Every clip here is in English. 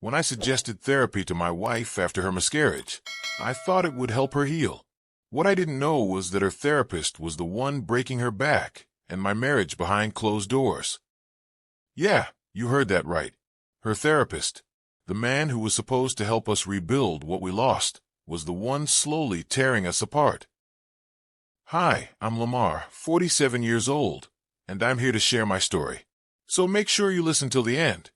When I suggested therapy to my wife after her miscarriage, I thought it would help her heal. What I didn't know was that her therapist was the one breaking her back and my marriage behind closed doors. Yeah, you heard that right. Her therapist, the man who was supposed to help us rebuild what we lost, was the one slowly tearing us apart. Hi, I'm Lamar, 47 years old, and I'm here to share my story. So make sure you listen till the end,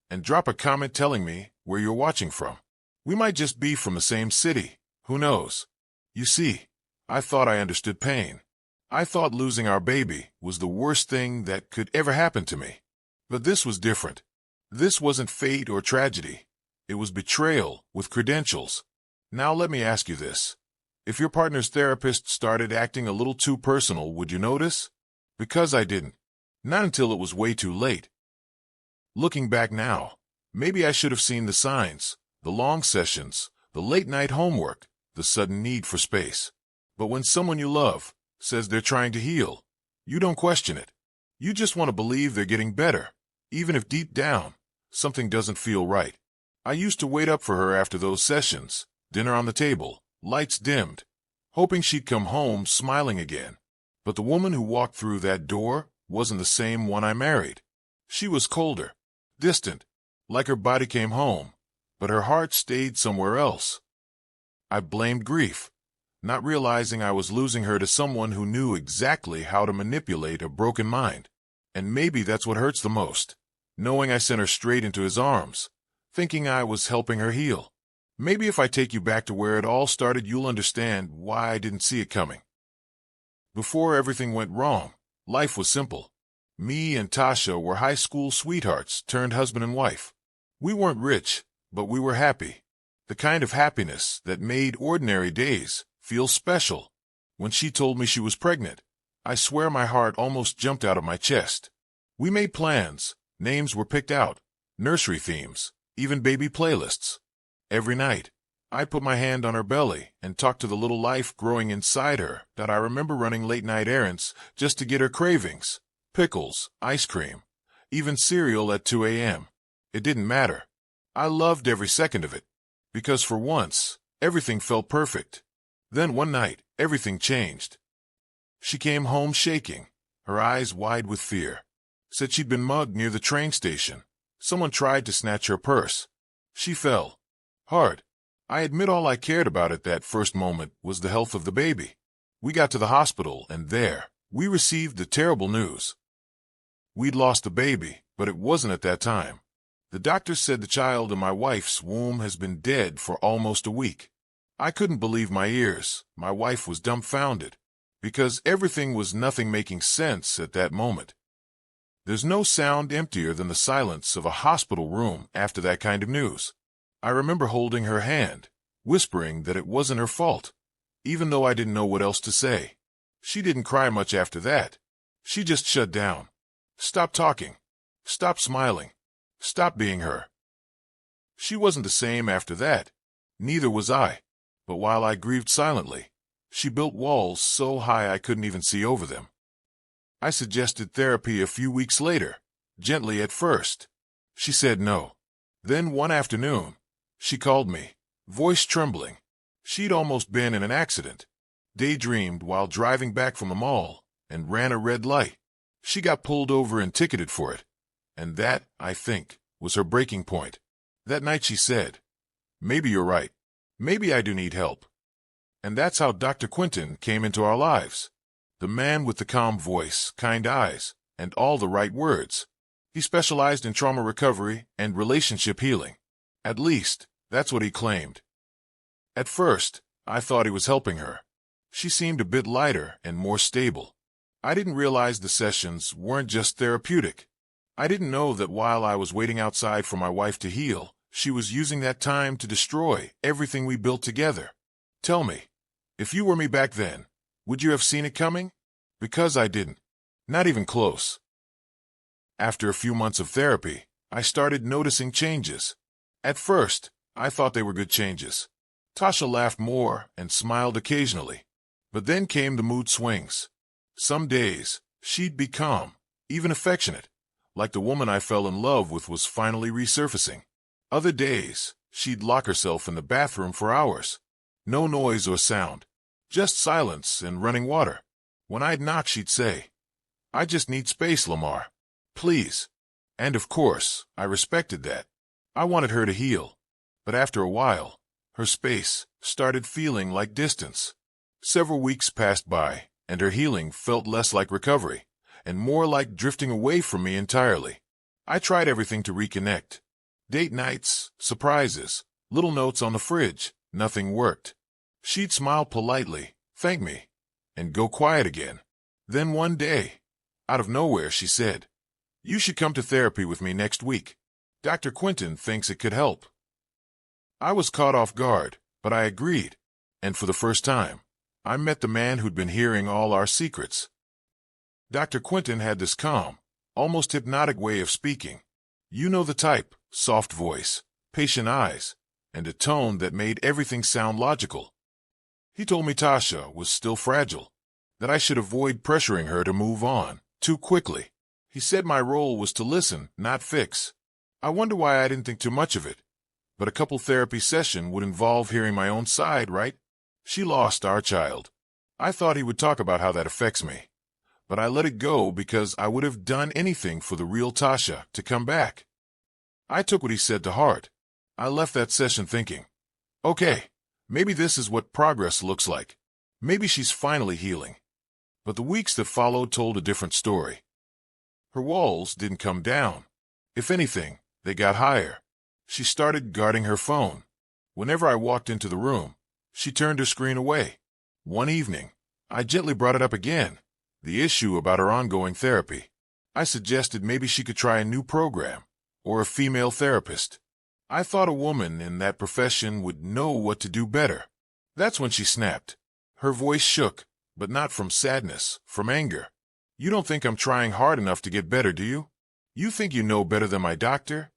and drop a comment telling me where you're watching from. We might just be from the same city, who knows? You see, I thought I understood pain. I thought losing our baby was the worst thing that could ever happen to me. But this was different. This wasn't fate or tragedy. It was betrayal with credentials. Now let me ask you this. If your partner's therapist started acting a little too personal, would you notice? Because I didn't. Not until it was way too late. Looking back now, maybe I should have seen the signs, the long sessions, the late-night homework, the sudden need for space. But when someone you love says they're trying to heal, you don't question it. You just want to believe they're getting better, even if deep down, something doesn't feel right. I used to wait up for her after those sessions, dinner on the table, lights dimmed, hoping she'd come home smiling again. But the woman who walked through that door wasn't the same one I married. She was colder, distant, like her body came home, but her heart stayed somewhere else. I blamed grief, not realizing I was losing her to someone who knew exactly how to manipulate a broken mind. And maybe that's what hurts the most, knowing I sent her straight into his arms, thinking I was helping her heal. Maybe if I take you back to where it all started, you'll understand why I didn't see it coming. Before everything went wrong, life was simple. Me and Tasha were high school sweethearts turned husband and wife. We weren't rich, but we were happy. The kind of happiness that made ordinary days feel special. When she told me she was pregnant, I swear my heart almost jumped out of my chest. We made plans, names were picked out, nursery themes, even baby playlists. Every night, I put my hand on her belly and talked to the little life growing inside her that I remember running late-night errands just to get her cravings. Pickles, ice cream, even cereal at 2 a.m. It didn't matter. I loved every second of it, because for once, everything felt perfect. Then one night, everything changed. She came home shaking, her eyes wide with fear. Said she'd been mugged near the train station. Someone tried to snatch her purse. She fell. Hard. I admit all I cared about at that first moment was the health of the baby. We got to the hospital, and there, we received the terrible news. We'd lost the baby, but it wasn't at that time. The doctor said the child in my wife's womb has been dead for almost a week. I couldn't believe my ears. My wife was dumbfounded, because everything was nothing making sense at that moment. There's no sound emptier than the silence of a hospital room after that kind of news. I remember holding her hand, whispering that it wasn't her fault, even though I didn't know what else to say. She didn't cry much after that. She just shut down. Stopped talking. Stopped smiling. Stopped being her. She wasn't the same after that. Neither was I. But while I grieved silently, she built walls so high I couldn't even see over them. I suggested therapy a few weeks later, gently at first. She said no. Then one afternoon, she called me, voice trembling. She'd almost been in an accident, daydreamed while driving back from the mall, and ran a red light. She got pulled over and ticketed for it. And that, I think, was her breaking point. That night she said, "Maybe you're right. Maybe I do need help." And that's how Dr. Quinton came into our lives. The man with the calm voice, kind eyes, and all the right words. He specialized in trauma recovery and relationship healing. At least, that's what he claimed. At first, I thought he was helping her. She seemed a bit lighter and more stable. I didn't realize the sessions weren't just therapeutic. I didn't know that while I was waiting outside for my wife to heal, she was using that time to destroy everything we built together. Tell me, if you were me back then, would you have seen it coming? Because I didn't. Not even close. After a few months of therapy, I started noticing changes. At first, I thought they were good changes. Tasha laughed more and smiled occasionally. But then came the mood swings. Some days, she'd be calm, even affectionate, like the woman I fell in love with was finally resurfacing. Other days, she'd lock herself in the bathroom for hours. No noise or sound, just silence and running water. When I'd knock, she'd say, "I just need space, Lamar. Please." And of course, I respected that. I wanted her to heal. But after a while, her space started feeling like distance. Several weeks passed by, and her healing felt less like recovery, and more like drifting away from me entirely. I tried everything to reconnect. Date nights, surprises, little notes on the fridge. Nothing worked. She'd smile politely, thank me, and go quiet again. Then one day, out of nowhere, she said, "You should come to therapy with me next week. Dr. Quentin thinks it could help." I was caught off guard, but I agreed. And for the first time, I met the man who'd been hearing all our secrets. Dr. Quentin had this calm, almost hypnotic way of speaking. You know the type: soft voice, patient eyes, and a tone that made everything sound logical. He told me Tasha was still fragile, that I should avoid pressuring her to move on too quickly. He said my role was to listen, not fix. I wonder why I didn't think too much of it. But a couple therapy session would involve hearing my own side, right? She lost our child. I thought he would talk about how that affects me. But I let it go because I would have done anything for the real Tasha to come back. I took what he said to heart. I left that session thinking, okay, maybe this is what progress looks like. Maybe she's finally healing. But the weeks that followed told a different story. Her walls didn't come down. If anything, they got higher. She started guarding her phone. Whenever I walked into the room, she turned her screen away. One evening, I gently brought it up again, the issue about her ongoing therapy. I suggested maybe she could try a new program, or a female therapist. I thought a woman in that profession would know what to do better. That's when she snapped. Her voice shook, but not from sadness, from anger. "You don't think I'm trying hard enough to get better, do you? You think you know better than my doctor?"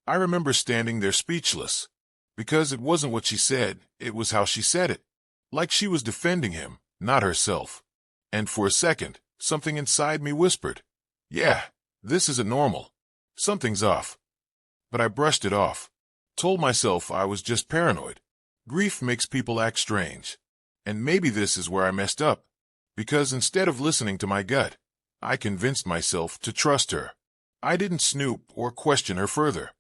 I remember standing there speechless, because it wasn't what she said, it was how she said it. Like she was defending him, not herself. And for a second, something inside me whispered, "Yeah, this isn't normal. Something's off." But I brushed it off, told myself I was just paranoid. Grief makes people act strange. And maybe this is where I messed up, because instead of listening to my gut, I convinced myself to trust her. I didn't snoop or question her further.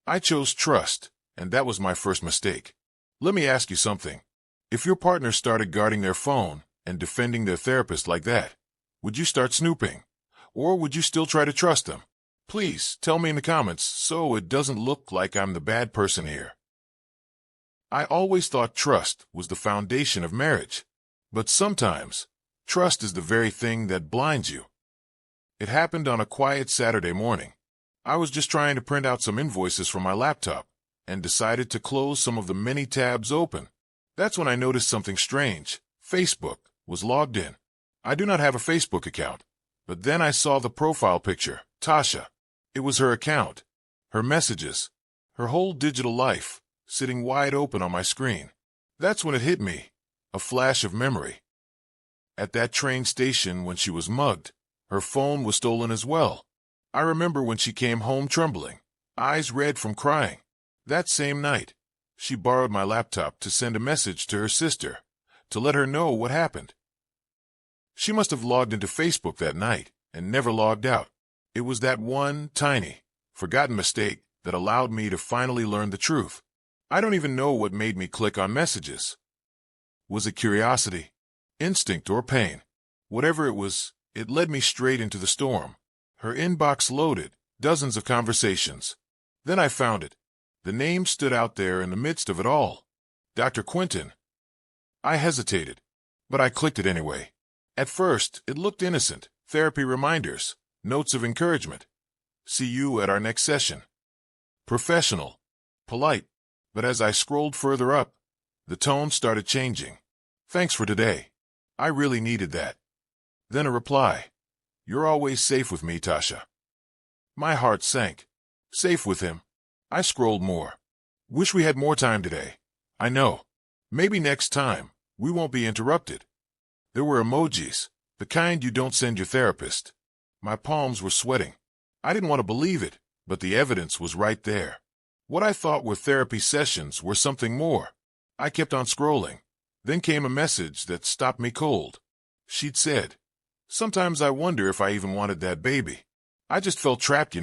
I chose trust, and that was my first mistake. Let me ask you something. If your partner started guarding their phone and defending their therapist like that, would you start snooping? Or would you still try to trust them? Please tell me in the comments so it doesn't look like I'm the bad person here. I always thought trust was the foundation of marriage. But sometimes, trust is the very thing that blinds you. It happened on a quiet Saturday morning. I was just trying to print out some invoices from my laptop and decided to close some of the many tabs open. That's when I noticed something strange. Facebook was logged in. I do not have a Facebook account, but then I saw the profile picture, Tasha. It was her account, her messages, her whole digital life, sitting wide open on my screen. That's when it hit me, a flash of memory. At that train station when she was mugged, her phone was stolen as well. I remember when she came home trembling, eyes red from crying. That same night, she borrowed my laptop to send a message to her sister, to let her know what happened. She must have logged into Facebook that night and never logged out. It was that one tiny, forgotten mistake that allowed me to finally learn the truth. I don't even know what made me click on messages. Was it curiosity, instinct, or pain? Whatever it was, it led me straight into the storm. Her inbox loaded, dozens of conversations. Then I found it. The name stood out there in the midst of it all. Dr. Quentin. I hesitated, but I clicked it anyway. At first, it looked innocent. Therapy reminders, notes of encouragement. See you at our next session. Professional, polite. But as I scrolled further up, the tone started changing. Thanks for today. I really needed that. Then a reply. You're always safe with me, Tasha. My heart sank. Safe with him. I scrolled more. Wish we had more time today. I know. Maybe next time, we won't be interrupted. There were emojis, the kind you don't send your therapist. My palms were sweating. I didn't want to believe it, but the evidence was right there. What I thought were therapy sessions were something more. I kept on scrolling. Then came a message that stopped me cold. She'd said, "Sometimes I wonder if I even wanted that baby. I just felt trapped,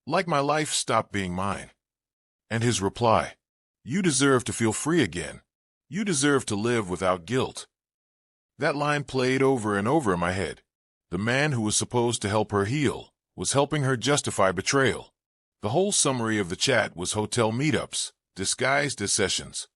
like my life stopped being mine." And his reply, "You deserve to feel free again. You deserve to live without guilt." That line played over and over in my head. The man who was supposed to help her heal was helping her justify betrayal. The whole summary of the chat was hotel meetups, disguised as sessions.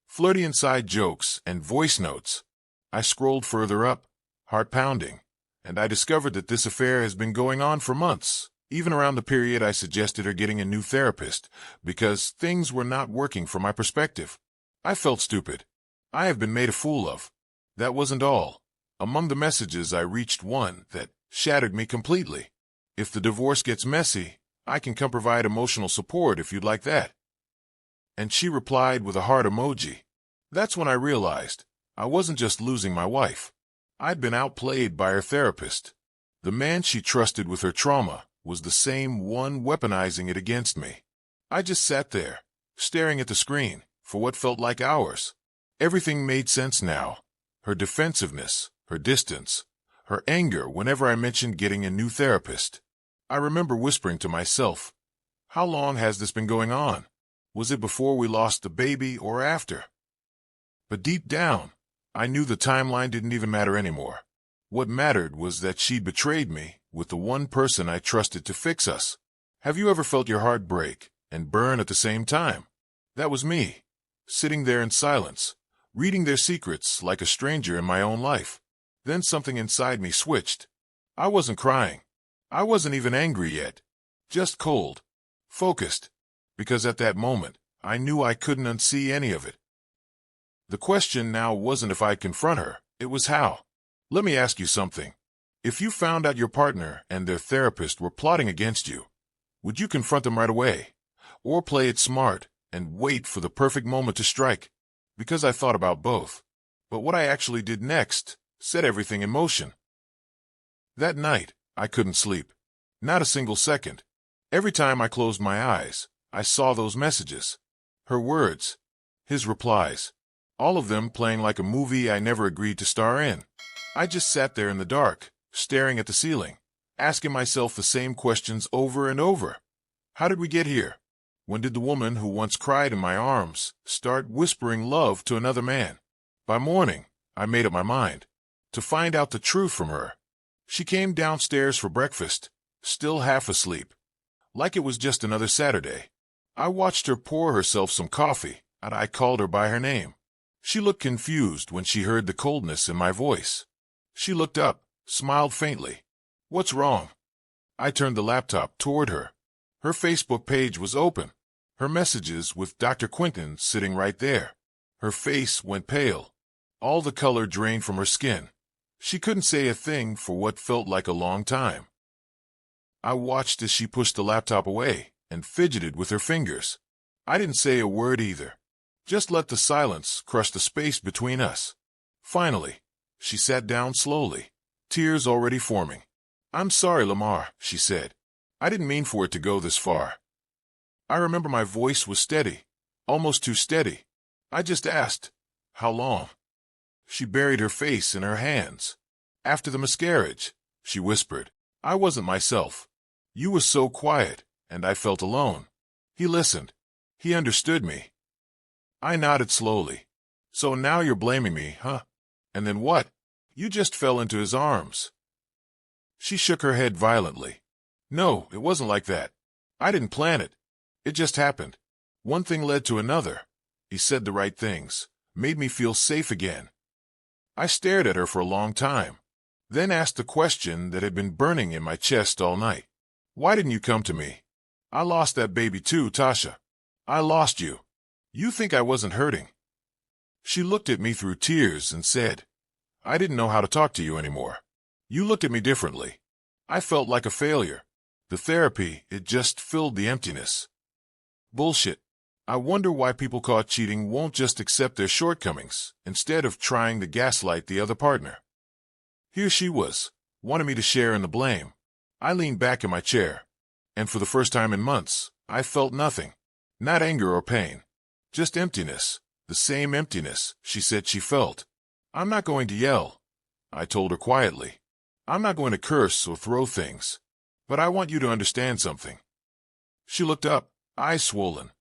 Flirty inside jokes and voice notes. I scrolled further up, heart pounding, and I discovered that this affair has been going on for months, even around the period I suggested her getting a new therapist, because things were not working from my perspective. I felt stupid. I have been made a fool of. That wasn't all. Among the messages I reached one that shattered me completely. "If the divorce gets messy, I can come provide emotional support if you'd like that." And she replied with a heart emoji. That's when I realized I wasn't just losing my wife. I'd been outplayed by her therapist. The man she trusted with her trauma was the same one weaponizing it against me. I just sat there, staring at the screen, for what felt like hours. Everything made sense now. Her defensiveness, her distance, her anger whenever I mentioned getting a new therapist. I remember whispering to myself, "How long has this been going on? Was it before we lost the baby or after?" But deep down, I knew the timeline didn't even matter anymore. What mattered was that she'd betrayed me with the one person I trusted to fix us. Have you ever felt your heart break and burn at the same time? That was me, sitting there in silence, reading their secrets like a stranger in my own life. Then something inside me switched. I wasn't crying. I wasn't even angry yet. Just cold. Focused. Because at that moment, I knew I couldn't unsee any of it. The question now wasn't if I'd confront her, it was how. Let me ask you something. If you found out your partner and their therapist were plotting against you, would you confront them right away? Or play it smart and wait for the perfect moment to strike? Because I thought about both. But what I actually did next set everything in motion. That night, I couldn't sleep. Not a single second. Every time I closed my eyes, I saw those messages. Her words. His replies. All of them playing like a movie I never agreed to star in. I just sat there in the dark, staring at the ceiling, asking myself the same questions over and over. How did we get here? When did the woman who once cried in my arms start whispering love to another man? By morning, I made up my mind to find out the truth from her. She came downstairs for breakfast, still half asleep, like it was just another Saturday. I watched her pour herself some coffee, and I called her by her name. She looked confused when she heard the coldness in my voice. She looked up, smiled faintly. "What's wrong?" I turned the laptop toward her. Her Facebook page was open, her messages with Dr. Quinton sitting right there. Her face went pale. All the color drained from her skin. She couldn't say a thing for what felt like a long time. I watched as she pushed the laptop away and fidgeted with her fingers. I didn't say a word either. Just let the silence crush the space between us. Finally, she sat down slowly, tears already forming. "I'm sorry, Lamar," she said. "I didn't mean for it to go this far." I remember my voice was steady, almost too steady. I just asked, "How long?" She buried her face in her hands. "After the miscarriage," she whispered. "I wasn't myself. You were so quiet, and I felt alone." He listened. He understood me. I nodded slowly. "So now you're blaming me, huh? And then what? You just fell into his arms." She shook her head violently. "No, it wasn't like that. I didn't plan it. It just happened. One thing led to another. He said the right things, made me feel safe again." I stared at her for a long time, then asked the question that had been burning in my chest all night. "Why didn't you come to me? I lost that baby too, Tasha. I lost you. You think I wasn't hurting?" She looked at me through tears and said, "I didn't know how to talk to you anymore. You looked at me differently. I felt like a failure. The therapy, it just filled the emptiness." Bullshit. I wonder why people caught cheating won't just accept their shortcomings instead of trying to gaslight the other partner. Here she was, wanting me to share in the blame. I leaned back in my chair, and for the first time in months, I felt nothing. Not anger or pain. Just emptiness. The same emptiness she said she felt. I'm not going to yell, I told her quietly. I'm not going to curse or throw things. But I want you to understand something. She looked up, eyes swollen.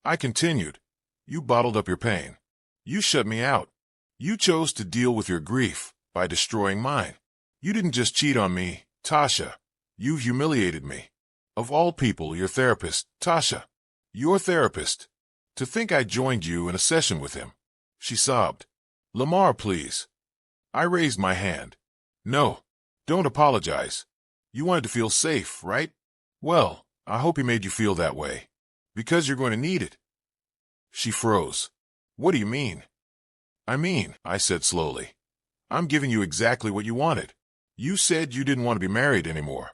I continued. You bottled up your pain. You shut me out. You chose to deal with your grief by destroying mine. You didn't just cheat on me, Tasha. You humiliated me. Of all people, your therapist, Tasha. Your therapist. To think I joined you in a session with him. She sobbed. Lamar, please. I raised my hand. No, don't apologize. You wanted to feel safe, right? Well, I hope he made you feel that way. Because you're going to need it. She froze. What do you mean? I said slowly. I'm giving you exactly what you wanted. You said you didn't want to be married anymore.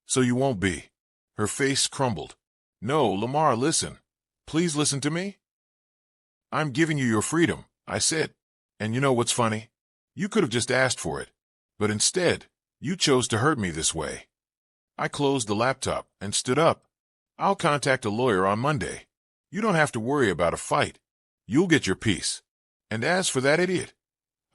So you won't be. Her face crumbled. No, Lamar, listen. Please listen to me. I'm giving you your freedom, I said. And you know what's funny? You could have just asked for it. But instead, you chose to hurt me this way. I closed the laptop and stood up. I'll contact a lawyer on Monday. You don't have to worry about a fight. You'll get your peace. And as for that idiot,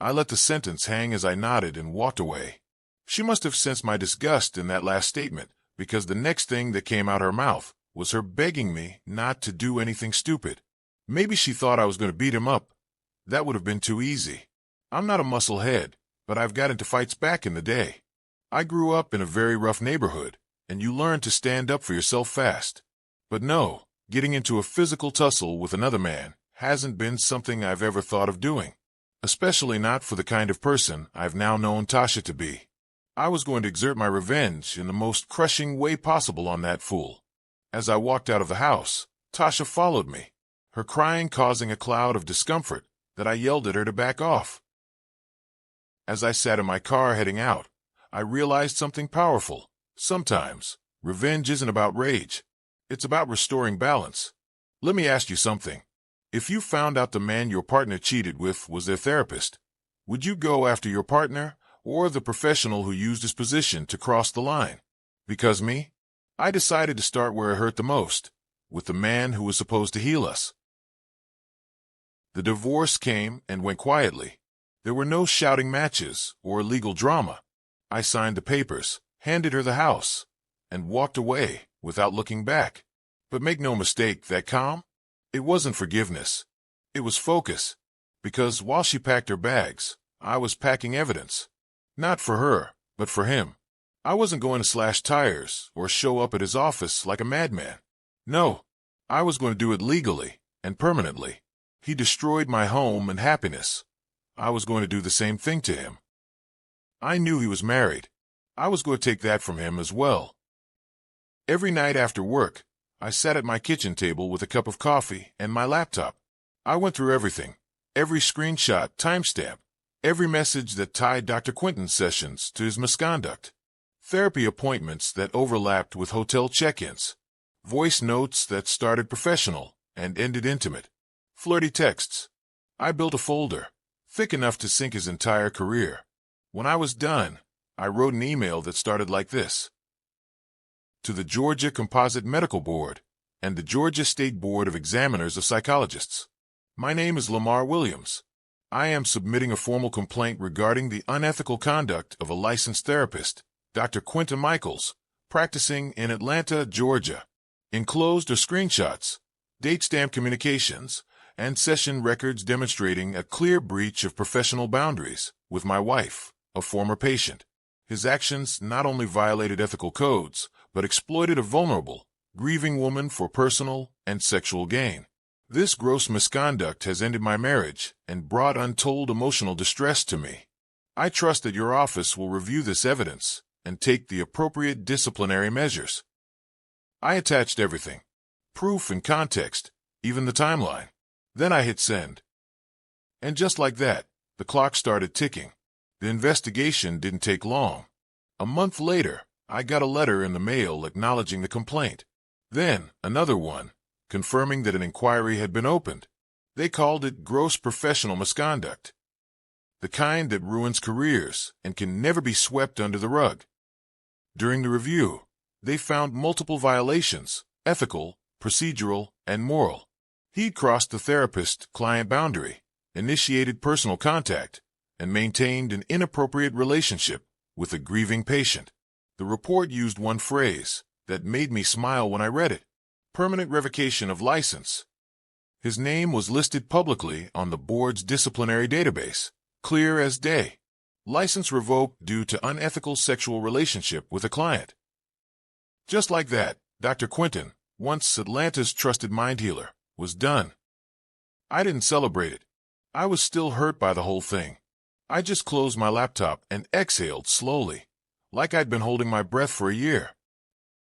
I let the sentence hang as I nodded and walked away. She must have sensed my disgust in that last statement, because the next thing that came out her mouth was her begging me not to do anything stupid. Maybe she thought I was going to beat him up. That would have been too easy. I'm not a musclehead, but I've got into fights back in the day. I grew up in a very rough neighborhood, and you learn to stand up for yourself fast. But no, getting into a physical tussle with another man hasn't been something I've ever thought of doing, especially not for the kind of person I've now known Tasha to be. I was going to exert my revenge in the most crushing way possible on that fool. As I walked out of the house, Tasha followed me, her crying causing a cloud of discomfort that I yelled at her to back off. As I sat in my car heading out, I realized something powerful. Sometimes, revenge isn't about rage. It's about restoring balance. Let me ask you something. If you found out the man your partner cheated with was their therapist, would you go after your partner or the professional who used his position to cross the line? Because me, I decided to start where it hurt the most, with the man who was supposed to heal us. The divorce came and went quietly. There were no shouting matches or legal drama. I signed the papers, handed her the house, and walked away without looking back. But make no mistake, that calm? It wasn't forgiveness. It was focus. Because while she packed her bags, I was packing evidence. Not for her, but for him. I wasn't going to slash tires or show up at his office like a madman. No, I was going to do it legally and permanently. He destroyed my home and happiness. I was going to do the same thing to him. I knew he was married. I was going to take that from him as well. Every night after work, I sat at my kitchen table with a cup of coffee and my laptop. I went through everything, every screenshot, timestamp, every message that tied Dr. Quinton's sessions to his misconduct, therapy appointments that overlapped with hotel check-ins, voice notes that started professional and ended intimate, flirty texts. I built a folder, thick enough to sink his entire career. When I was done, I wrote an email that started like this. To the Georgia Composite Medical Board and the Georgia State Board of Examiners of Psychologists. My name is Lamar Williams. I am submitting a formal complaint regarding the unethical conduct of a licensed therapist, Dr. Quinton Michaels, practicing in Atlanta, Georgia. Enclosed are screenshots, date-stamped communications, and session records demonstrating a clear breach of professional boundaries with my wife, a former patient. His actions not only violated ethical codes, but exploited a vulnerable, grieving woman for personal and sexual gain. This gross misconduct has ended my marriage and brought untold emotional distress to me. I trust that your office will review this evidence and take the appropriate disciplinary measures. I attached everything, proof and context, even the timeline. Then I hit send. And just like that, the clock started ticking. The investigation didn't take long. A month later, I got a letter in the mail acknowledging the complaint. Then, another one, confirming that an inquiry had been opened. They called it gross professional misconduct. The kind that ruins careers and can never be swept under the rug. During the review, they found multiple violations, ethical, procedural, and moral. He'd crossed the therapist-client boundary, initiated personal contact, and maintained an inappropriate relationship with a grieving patient. The report used one phrase that made me smile when I read it: permanent revocation of license. His name was listed publicly on the board's disciplinary database, clear as day. License revoked due to unethical sexual relationship with a client. Just like that, Dr. Quentin, once Atlanta's trusted mind healer, was done. I didn't celebrate it. I was still hurt by the whole thing. I just closed my laptop and exhaled slowly, like I'd been holding my breath for a year.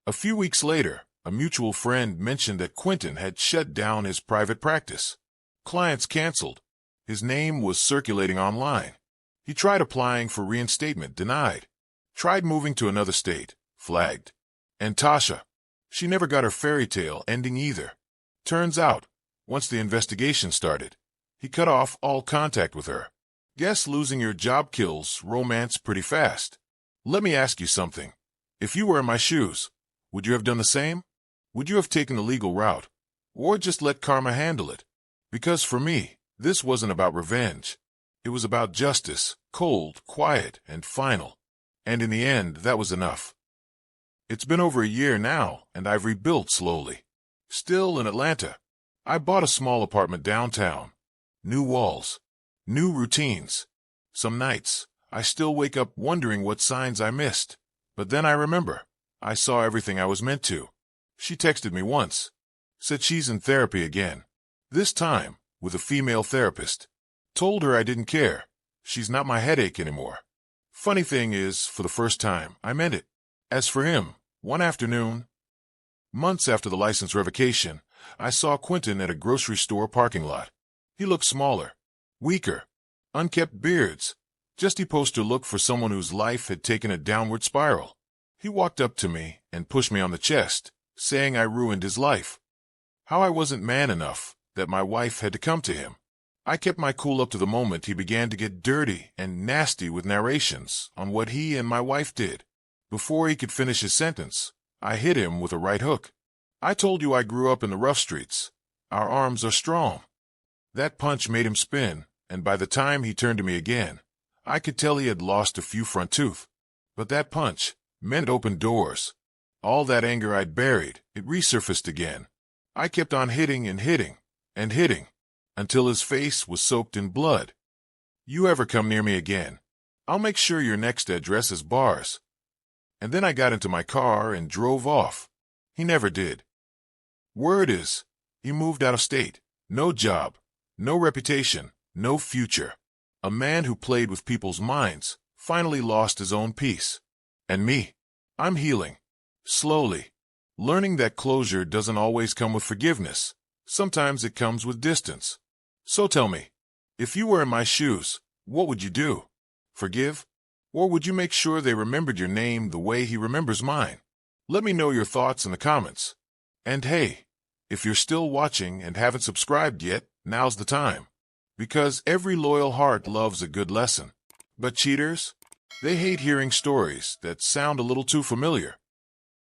A few weeks later, a mutual friend mentioned that Quentin had shut down his private practice. Clients canceled. His name was circulating online. He tried applying for reinstatement, denied. Tried moving to another state, flagged. And Tasha, she never got her fairy tale ending either. Turns out, once the investigation started, he cut off all contact with her. Guess losing your job kills romance pretty fast. Let me ask you something. If you were in my shoes, would you have done the same? Would you have taken the legal route? Or just let karma handle it? Because for me, this wasn't about revenge. It was about justice, cold, quiet, and final. And in the end, that was enough. It's been over a year now, and I've rebuilt slowly. Still in Atlanta. I bought a small apartment downtown. New walls. New routines. Some nights, I still wake up wondering what signs I missed. But then I remember. I saw everything I was meant to. She texted me once. Said she's in therapy again. This time, with a female therapist. Told her I didn't care. She's not my headache anymore. Funny thing is, for the first time, I meant it. As for him, one afternoon, months after the license revocation, I saw Quentin at a grocery store parking lot. He looked smaller, weaker, unkempt beards. Just he posed to look for someone whose life had taken a downward spiral. He walked up to me and pushed me on the chest, saying I ruined his life. How I wasn't man enough, that my wife had to come to him. I kept my cool up to the moment he began to get dirty and nasty with narrations on what he and my wife did. Before he could finish his sentence, I hit him with a right hook. I told you I grew up in the rough streets. Our arms are strong. That punch made him spin, and by the time he turned to me again, I could tell he had lost a few front teeth. But that punch meant it opened doors. All that anger I'd buried, it resurfaced again. I kept on hitting and hitting and hitting, until his face was soaked in blood. You ever come near me again, I'll make sure your next address is bars. And then I got into my car and drove off. He never did. Word is, he moved out of state. No job, no reputation, no future. A man who played with people's minds finally lost his own peace. And me, I'm healing. Slowly. Learning that closure doesn't always come with forgiveness. Sometimes it comes with distance. So tell me, if you were in my shoes, what would you do? Forgive? Or would you make sure they remembered your name the way he remembers mine? Let me know your thoughts in the comments. And hey, if you're still watching and haven't subscribed yet, now's the time. Because every loyal heart loves a good lesson. But cheaters, they hate hearing stories that sound a little too familiar.